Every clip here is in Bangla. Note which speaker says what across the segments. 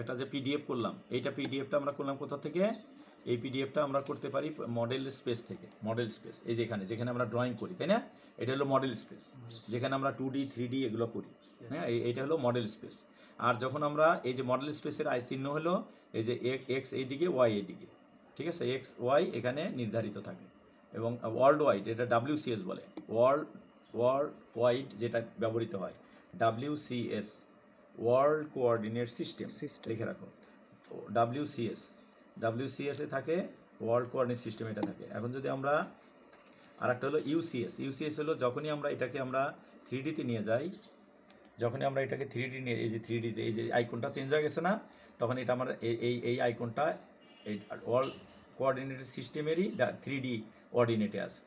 Speaker 1: একটা যে পিডিএফ করলাম, এইটা পিডিএফটা আমরা করলাম কোথা থেকে? এই পিডিএফটা আমরা করতে পারি মডেল স্পেস থেকে। মডেল স্পেস এই যেখানে আমরা ড্রয়িং করি, তাই না? এটা হলো মডেল স্পেস, যেখানে আমরা 2D 3D এগুলো করি। হ্যাঁ, এইটা হলো মডেল স্পেস। আর যখন আমরা এই যে মডেল স্পেসের আই চিহ্ন হলো এই যে এক্স এইদিকে, ওয়াই এইদিকে, ঠিক আছে? এক্স ওয়াই এখানে নির্ধারিত থাকে। এবং ওয়ার্ল্ড ওয়াইড, এটা WCS বলে, ওয়ার্ল্ড ওয়াইড যেটা ব্যবহৃত হয়, WCS, ওয়ার্ল্ড কোঅর্ডিনেট সিস্টেম লিখে রাখো। WCS এ থাকে ওয়ার্ল্ড কোঅর্ডিনেট সিস্টেম, এটা থাকে। এখন যদি আমরা আরেকটা হলো ইউসিএস হলো যখনই আমরা এটাকে আমরা 3Dতে নিয়ে যাই, যখনই আমরা এটাকে 3D নিয়ে, এই যে 3Dতে এই যে আইকনটা চেঞ্জ হয়ে গেছে না, তখন এটা আমরা এই আইকনটা এই ওয়ার্ল্ড কোঅর্ডিনেট সিস্টেমেরই 3D কোঅর্ডিনেটে আছে।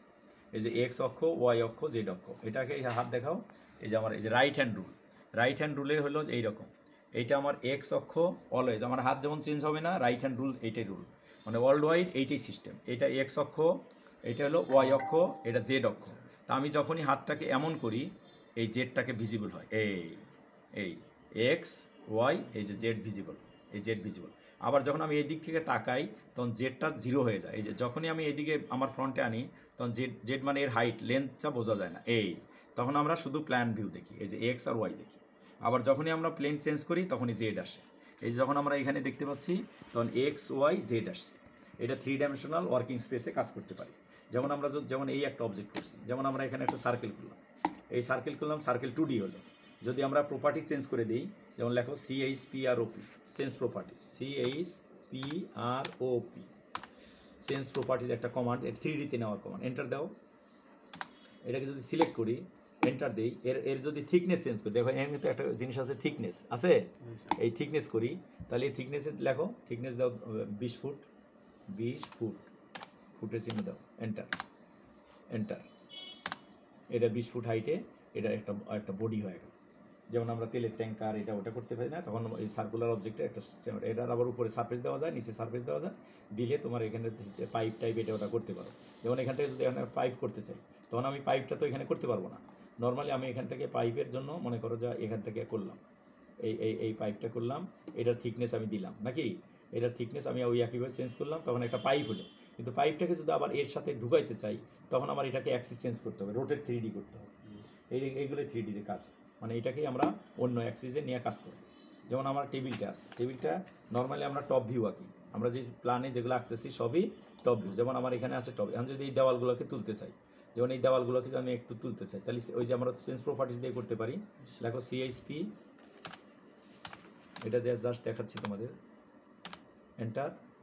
Speaker 1: এই যে এক্স অক্ষ, ওয়াই অক্ষ, জেড অক্ষ। এটাকে হাত দেখাও, এই যে আমার এই যে রাইট হ্যান্ড রুলের হলো এইরকম। এইটা আমার এক্স অক্ষ অলওয়েজ, আমার হাত যেমন চেঞ্জ হবে না, রাইট হ্যান্ড রুল এইটাই রুল, মানে ওয়ার্ল্ড ওয়াইড এইটাই সিস্টেম। এটা এক্স অক্ষ, এটা হলো ওয়াই অক্ষ, এটা জেড অক্ষ। তা আমি যখনই হাতটাকে এমন করি, এই জেডটাকে ভিজিবল হয়, এই এক্স ওয়াই, এই যে জেড ভিজিবল, এই জেড ভিজিবল। আবার যখন আমি এই দিক থেকে তাকাই, তখন জেডটা 0 হয়ে যায়। এই যে যখনই আমি এইদিকে আমার ফ্রন্টে আনি, তখন জেড মানে এর হাইট, লেন্থটা বোঝা যায় না, তখন আমরা শুধু প্ল্যান ভিউ দেখি, এই যে এক্স আর ওয়াই দেখি। আবার যখনই আমরা প্লেন চেঞ্জ করি, তখনই জেড আসে। এই যে যখন আমরা এখানে দেখতে পাচ্ছি, তখন এক্স ওয়াই জেড আসছে। এটা 3 ডাইমেনশনাল ওয়ার্কিং স্পেসে কাজ করতে পারি। যেমন আমরা যেমন এই একটা অবজেক্ট করছি, যেমন আমরা এখানে একটা সার্কেল করলাম, এই সার্কেল করলাম, সার্কেল 2D হলো। যদি আমরা প্রপার্টি চেঞ্জ করে দিই, যেমন লেখো CHPROP, change property, CHPROP, change properties একটা কমান্ড, 3Dতে নেওয়ার কমান্ড। এন্টার দাও। এটাকে যদি সিলেক্ট করি, এন্টার দিই, এর যদি থিকনেস চেঞ্জ করি, দেখো এর কিন্তু একটা জিনিস আছে, থিকনেস আছে। এই থিকনেস করি, তাহলে এই থিকনেসে লেখো, থিকনেস দাও 20 ফুট, 20 ফুট, ফুটের চিহ্ন দাও, এন্টার। এটা 20 ফুট হাইটে, এটা একটা বডি হয়ে গেল। যেমন আমরা তেলের ট্যাঙ্কার এটা ওটা করতে পারি না, তখন এই সার্কুলার অবজেক্টে একটা, এটার আবার উপরে সারফেস দেওয়া যায়, নিচে সারফেস দেওয়া যায়, দিলে তোমার এখানে পাইপ টাইপ এটা ওটা করতে পারো। যেমন এখান থেকে যদি এখানে পাইপ করতে চাই, তখন আমি পাইপটা তো এখানে করতে পারবো না। নর্মালি আমি এখান থেকে পাইপের জন্য মনে করো যে এখান থেকে করলাম, এই পাইপটা করলাম, এটার থিকনেস আমি দিলাম নাকি, এটার থিকনেস আমি ওই একইভাবে চেঞ্জ করলাম, তখন একটা পাইপ হলো। কিন্তু পাইপটাকে যদি আবার এর সাথে ঢুকাইতে চাই, তখন আমার এটাকে অ্যাক্সিস চেঞ্জ করতে হবে, রোটেট 3D করতে হবে। এইগুলো 3Dতে কাজ, মানে এটাকেই আমরা অন্য অ্যাক্সিসে নিয়ে কাজ করি। যেমন আমার টেবিলটা আছে, টেবিলটা নর্মালি আমরা টপ ভিউ আঁকি, আমরা যে প্ল্যানে যেগুলো আঁকতেছি সবই টপ ভিউ। যেমন আমার এখানে আছে টপ। এখন যদি এই দেওয়ালগুলোকে তুলতে চাই, যেমন এই দেওয়ালগুলোকে যদি আমি একটু তুলতে চাই, তাহলে ওই যে আমরা চেঞ্জ প্রপার্টিস দিয়ে করতে পারি। দেখো CHP, এটা দিয়ে জাস্ট দেখাচ্ছি তোমাদের।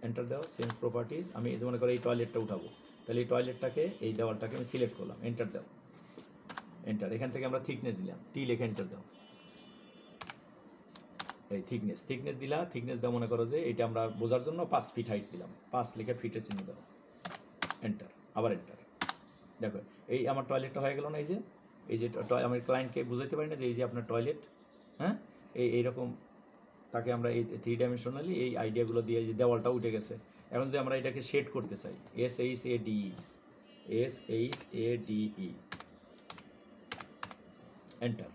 Speaker 1: এন্টার দাও, চেঞ্জ প্রপার্টিস। আমি মনে করো এই টয়লেটটা উঠাবো, তাহলে এই টয়লেটটাকে, এই দেওয়ালটাকে আমি সিলেক্ট করলাম, এন্টার দাও, এন্টার। এখান থেকে আমরা থিকনেস দিলাম, টি লিখে এন্টার দাও। এই থিকনেস দিলা, থিকনেস দাও, মনে করো যে এটা আমরা বোঝার জন্য 5 ফিট হাইট দিলাম, 5 লিখে ফিটের চিহ্ন দাও, এন্টার, আবার এন্টার। দেখো এই আমার টয়লেটটা হয়ে গেল না? এই যে আমি ক্লায়েন্টকে বুঝাইতে পারি না যে এই যে আপনার টয়লেট, হ্যাঁ, এইরকম তাকে আমরা এই 3 ডাইমেনশনালি এই আইডিয়াগুলো দিয়ে, যে দেওয়ালটা উঠে গেছে। এখন যদি আমরা এটাকে শেড করতে চাই, SHADE, এন্টার,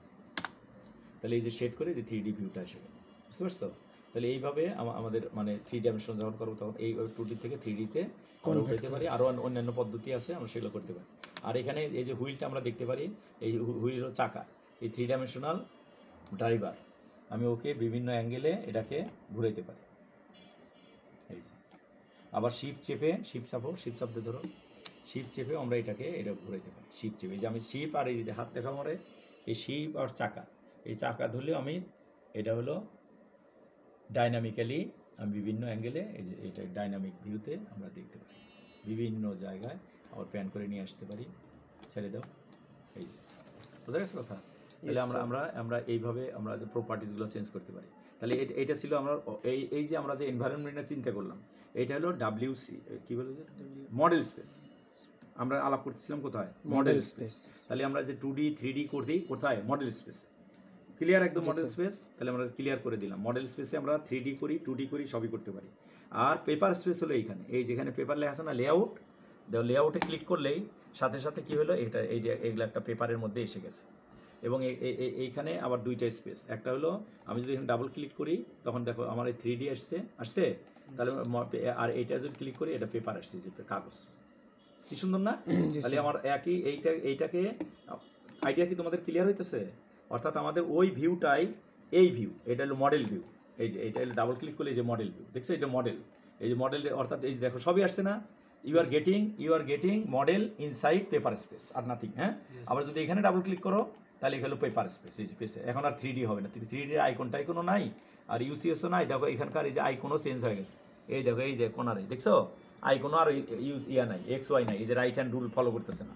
Speaker 1: তাহলে এই যে শেড করে যে 3D ভিউটা এসে গেল। বুঝতে পারছো? তাহলে এইভাবে আমাদের মানে 3 ডাইমেনশন যখন করবো, তখন এই 2D থেকে 3Dতে কনভার্ট করতে পারি। আরও অন্যান্য পদ্ধতি আছে, আমরা সেগুলো করতে পারি। আর এখানে এই যে হুইলটা আমরা দেখতে পারি, এই হুইল চাকা, এই 3 ডাইমেনশনাল ড্রাইভার, আমি ওকে বিভিন্ন অ্যাঙ্গেলে এটাকে ঘুরাইতে পারি। এই যে আবার শিপ চাপতে ধরো, শিপ চেপেও আমরা এটা ঘুরাইতে পারি, শিপ চেপে। এই যে আমি শিপ আর এই হাত দেখা মারে, এই শিপ আর চাকা, এই চাকা ধরলেও আমি, এটা হলো ডাইনামিক্যালি আমি বিভিন্ন অ্যাঙ্গেলে, এই যে এটা ডাইনামিক ভিউতে আমরা দেখতে পারি, বিভিন্ন জায়গায় আবার প্যান করে নিয়ে আসতে পারি, ছেড়ে দাও। এই যে বোঝা গেছে কথা? তাহলে আমরা এইভাবে আমরা যে প্রপার্টিসগুলো চেঞ্জ করতে পারি। তাহলে এটা ছিল আমরা এই যে আমরা যে এনভায়রনমেন্টের চিন্তা করলাম, এটা হলো কি বলে যে মডেল স্পেস। আমরা আলাপ করতেছিলাম কোথায়? Model space. তাহলে আমরা যে 2D 3D করতে কোথায়? Model space. ক্লিয়ার একদম মডেল স্পেস? তাহলে আমরা ক্লিয়ার করে দিলাম, মডেল স্পেসে আমরা 3D করি, 2D করি, সবই করতে পারি। আর পেপার স্পেস হলো এইখানে, এই যেখানে পেপার লেখা আছে না, লেআউট, লেআউটে ক্লিক করলেই সাথে সাথে কী হলো, এগুলো একটা পেপারের মধ্যে এসে গেছে। এবং এইখানে আবার দুইটা স্পেস, একটা হলো আমি যদি এখানে ডাবল ক্লিক করি তখন দেখো আমার এই 3D আসছে, তাহলে আর এইটা যদি ক্লিক করি এটা পেপার আসছে, যে কাগজ। কি সুন্দর না? তাহলে আমার একই এইটাকে আইডিয়া কি তোমাদের ক্লিয়ার হইতেছে? অর্থাৎ আমাদের ওই ভিউটাই এই ভিউ, এটা হলো মডেল ভিউ। এই যে এটা হলো ডাবল ক্লিক করলে এই যে মডেল ভিউ, দেখছো এটা মডেল, এই যে মডেল, অর্থাৎ এই যে দেখো সবই আসছে না, you are getting model inside paper space or nothing. হ্যাঁ, আবার যদি এখানে ডাবল ক্লিক করো তাহলে এখানে পেপার স্পেস, এই যে পেসে এখন আর 3D হবে না, 3Dর আইকনও নাই আর ইউসিএসও নাই। দেখো এখানকার এই যে আইকনও চেঞ্জ হয়ে গেছে, এই দেখো এই যে কোনারে দেখছো আইকনও আর নাই, এক্স ওয়াই নাই, এই যে রাইট হ্যান্ড রুল ফলো করতেছে না,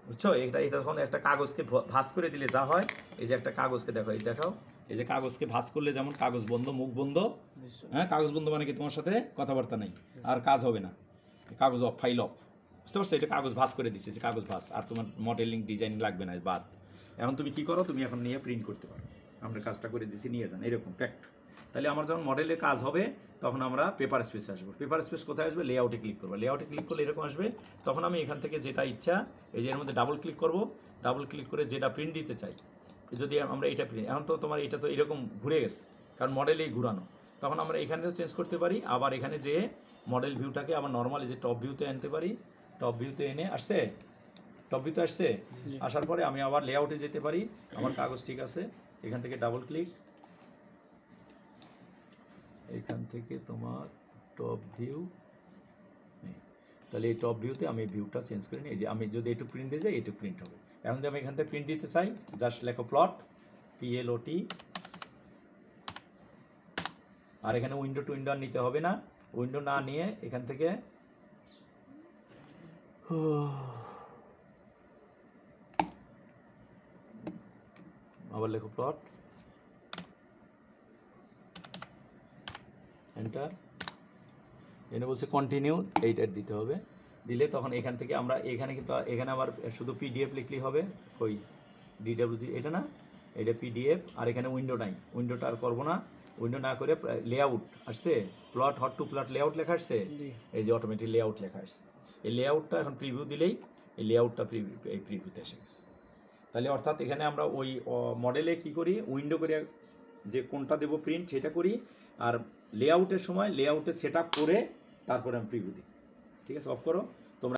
Speaker 1: বুঝছো? এটা তখন একটা কাগজকে ভাঁজ করে দিলে যা হয়, এই যে একটা কাগজকে দেখো, এই দেখাও, এই যে কাগজকে ভাঁজ করলে যেমন কাগজ বন্ধ, মুখ বন্ধ। হ্যাঁ, কাগজ বন্ধ মানে কি তোমার সাথে কথাবার্তা নেই, আর কাজ হবে না, কাগজ অফ, ফাইল অফ, বুঝতে পারছো? এটা কাগজ ভাঁজ করে দিচ্ছে, যে কাগজ ভাঁজ, আর তোমার মডেলিং ডিজাইনিং লাগবে না, বাদ। এখন তুমি কি করো, তুমি এখন নিয়ে প্রিন্ট করতে পারো, আমরা কাজটা করে দিচ্ছি, নিয়ে যান এরকম প্যাক্ট। তাহলে আমার যখন মডেলের কাজ হবে তখন আমরা পেপার স্পেসে আসবো। পেপার স্পেস কোথায় আসবে? লেআউটে ক্লিক করবো, লেআউটে ক্লিক করলে এরকম আসবে। তখন আমি এখান থেকে যেটা ইচ্ছা, এই যে এর মধ্যে ডাবল ক্লিক করবো, ডাবল ক্লিক করে যেটা প্রিন্ট দিতে চাই, যদি আমরা এটা প্রিন্ট, এখন তো তোমার এটা তো এরকম ঘুরে গেছে, কারণ মডেলেই ঘুরানো, তখন আমরা এখানেও চেঞ্জ করতে পারি। আবার এখানে যে মডেল ভিউটাকে আবার নর্মালি যে টপ ভিউতে আনতে পারি, টপ ভিউতে এনে আসছে, টপ ভিউতে আসছে, আসার পরে আমি আবার লেআউটে যেতে পারি, আমার কাগজ ঠিক আছে, এখান থেকে ডাবল ক্লিক, এখান থেকে তোমার টপ ভিউ, তাহলে এই টপ ভিউতে আমি ভিউটা চেঞ্জ করে নিই, এই যে আমি যদি একটু প্রিন্ট দিয়ে যাই একটু প্রিন্ট হবে। এখন যদি আমি এখান থেকে প্রিন্ট দিতে চাই, জাস্ট লেখো প্লট, PLOT, আর এখানে উইন্ডো টু উইন্ডো আর নিতে হবে না, উইন্ডো না নিয়ে এখান থেকে আবার লেখো প্লট, এন্টার, এনে বলছে কন্টিনিউ, এইটা দিতে হবে, দিলে তখন এখান থেকে আমরা এখানে কিন্তু এখানে আবার শুধু PDF লিখলেই হবে, ওই DWG এটা না, এটা PDF, আর এখানে উইন্ডো নাই, উইন্ডোটা আর করবো না, উইন্ডো না করে লেআউট আসছে, plot hot to plot layout লেখা আসছে, এই যে অটোমেটিক লেআউট লেখা আসছে, এই লেআউটটা এখন প্রিভিউ দিলেই এই লেআউটটা এই প্রিভিউতে এসে গেছে। তাহলে অর্থাৎ এখানে আমরা ওই মডেলে কি করি, উইন্ডো করে যে কোনটা দেবো প্রিন্ট সেটা করি, আর লেআউটের সময় লেআউটে সেট আপ করে তারপরে আমি প্রিভিউ দিই। ঠিক আছে, অফ করো।